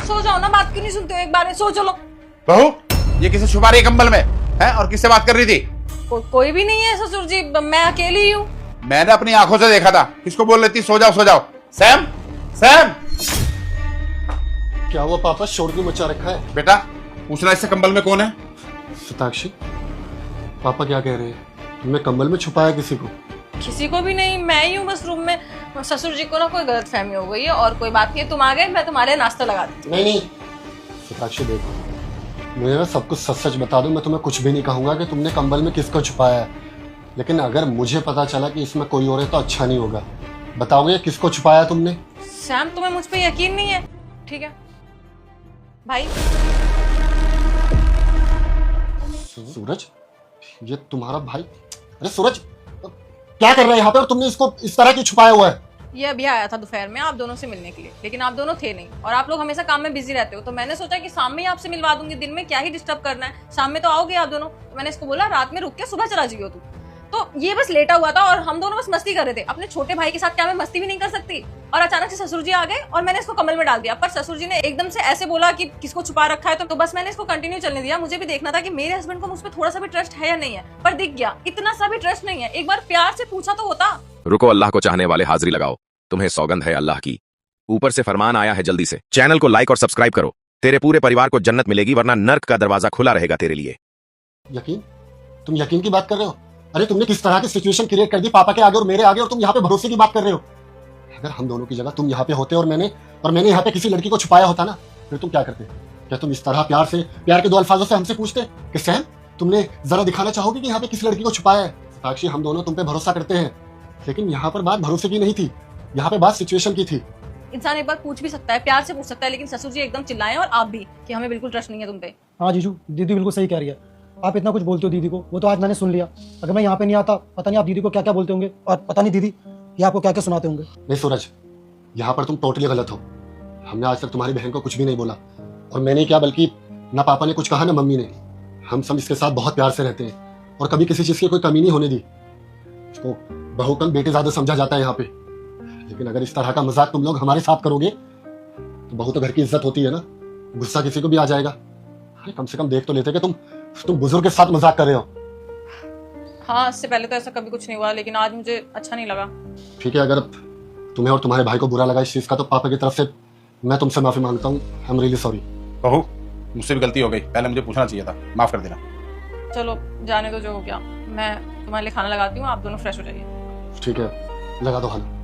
सो जाओ ना, बात क्यों नहीं सुनते हो? एक बार में सो चलो। बहू, ये किसे छुपा रही है कंबल में है? और किससे बात कर रही थी? कोई भी नहीं है ससुर जी, मैं अकेली ही हूँ। मैंने अपनी आंखों से देखा था। किसको बोल रही थी सो जाओ सो जाओ? Sam, Sam! क्या हुआ पापा, शोर क्यों मचा रखा है? बेटा पूछना इससे कंबल में कौन है? शताक्षी, पापा क्या कह रहे हैं? तुमने कंबल में छुपाया किसी को? किसी को भी नहीं, मैं ही हूँ बस रूम में। ससुर जी को ना कोई गलतफहमी हो गई है और कोई बात नहीं है। तुम आ गए, मैं तुम्हारे लिए नाश्ता लगा देती हूँ। नहीं, शताक्षी देखो, मुझे ना सब कुछ सच सच बता दो। मैं तुम्हें कुछ भी नहीं कहूंगा कि तुमने कंबल में किसको छुपाया है, लेकिन अगर मुझे पता चला कि इसमें कोई और है तो अच्छा नहीं होगा। बताओगे किसको छुपाया तुमने? सैम, तुम्हें मुझ पे यकीन नहीं है? ठीक है भाई। सूरज, ये तुम्हारा भाई? अरे सूरज, क्या कर रहा है यहाँ पे और तुमने इसको इस तरह क्यों छुपाया हुआ है? ये अभी आया था दोपहर में आप दोनों से मिलने के लिए, लेकिन आप दोनों थे नहीं और आप लोग हमेशा काम में बिजी रहते हो, तो मैंने सोचा कि शाम में ही आपसे मिलवा दूंगी। दिन में क्या ही डिस्टर्ब करना है, शाम में तो आओगे आप दोनों। तो मैंने इसको बोला रात में रुक के सुबह चला जाइयो तू। तो ये बस लेटा हुआ था और हम दोनों बस मस्ती कर रहे थे। अपने छोटे भाई के साथ क्या मैं मस्ती भी नहीं कर सकती? और अचानक से ससुर जी आ गए और मैंने इसको कमल में डाल दिया। पर ससुर जी ने एकदम से ऐसे बोला कि किसको छुपा रखा है, तो बस मैंने इसको कंटिन्यू चलने दिया। मुझे भी देखना था कि मेरे हस्बैंड को मुझ पर थोड़ा सा भी ट्रस्ट है या नहीं है, पर दिख गया इतना सा भी ट्रस्ट नहीं है। एक बार प्यार से पूछा तो होता। रुको, अल्लाह को चाहने वाले हाजिरी लगाओ, तुम्हें सौगंध है अल्लाह की। ऊपर से फरमान आया है, जल्दी से चैनल को लाइक और सब्सक्राइब करो। तेरे पूरे परिवार को जन्नत मिलेगी, वरना नर्क का दरवाजा खुला रहेगा तेरे लिए। यकीन? तुम यकीन की बात कर रहे हो? अरे तुमने किस तरह की सिचुएशन क्रिएट कर दी पापा के आगे और मेरे आगे, और तुम यहाँ पे भरोसे की बात कर रहे हो? अगर हम दोनों की जगह तुम यहाँ पे होते और मैंने यहाँ पे किसी लड़की को छुपाया होता ना, फिर तुम क्या करते? क्या तुम इस तरह प्यार के दो अल्फाजों से हमसे पूछते कि सैम, तुमने जरा दिखाना चाहोगे कि यहाँ पे किस लड़की को छुपाया है? साक्षी, हम दोनों तुम पे भरोसा करते हैं, लेकिन यहाँ पर बात भरोसे की नहीं थी, यहाँ पे बात सिचुएशन की थी। इंसान एक बार पूछ भी सकता है, प्यार से पूछ सकता है, लेकिन ससुर जी एकदम चिल्लाए और आप भी कि हमें बिल्कुल ट्रस्ट नहीं है तुम पे। हाँ जीजू, दीदी बिल्कुल सही कह रही है। आप इतना कुछ बोलते हो दीदी को, वो तो आज मैंने सुन लिया। अगर मैं यहाँ पे नहीं आता, पता नहीं आप दीदी को क्या क्या बोलते होंगे, और पता नहीं दीदी ये आपको क्या क्या सुनाते होंगे। नहीं सूरज, यहाँ पर तुम टोटली गलत हो। हमने आज तक तुम्हारी बहन को कुछ भी नहीं बोला, और मैंने क्या, बल्कि ना पापा ने कुछ कहा ना मम्मी ने। हम सब इसके साथ बहुत प्यार से रहते हैं और कभी किसी चीज की कोई कमी नहीं होने दी। इसको बहू कम बेटे ज्यादा समझा जाता है यहाँ पे, लेकिन अगर इस तरह का मजाक तुम लोग हमारे साथ करोगे तो बहू तो घर की इज्जत होती है ना, गुस्सा किसी को भी आ जाएगा। अरे कम से कम देख तो लेते कि तुम बुजुर्ग के साथ मजाक कर रहे हो। हाँ, इससे पहले तो ऐसा कभी कुछ नहीं हुआ, लेकिन आज मुझे अच्छा नहीं लगा। ठीक है, अगर तुम्हें और तुम्हारे भाई को बुरा लगा इस चीज का, तो पापा की तरफ से मैं तुमसे माफी मांगता हूँ। I am really sorry. बहू, मुझसे भी गलती हो गई, पहले मुझे पूछना चाहिए था, माफ कर देना। चलो जाने दो, जो हो गया। मैं तुम्हारे लिए खाना लगाती हूँ, आप दोनों फ्रेश हो जाइए। ठीक है, लगा दो खाना।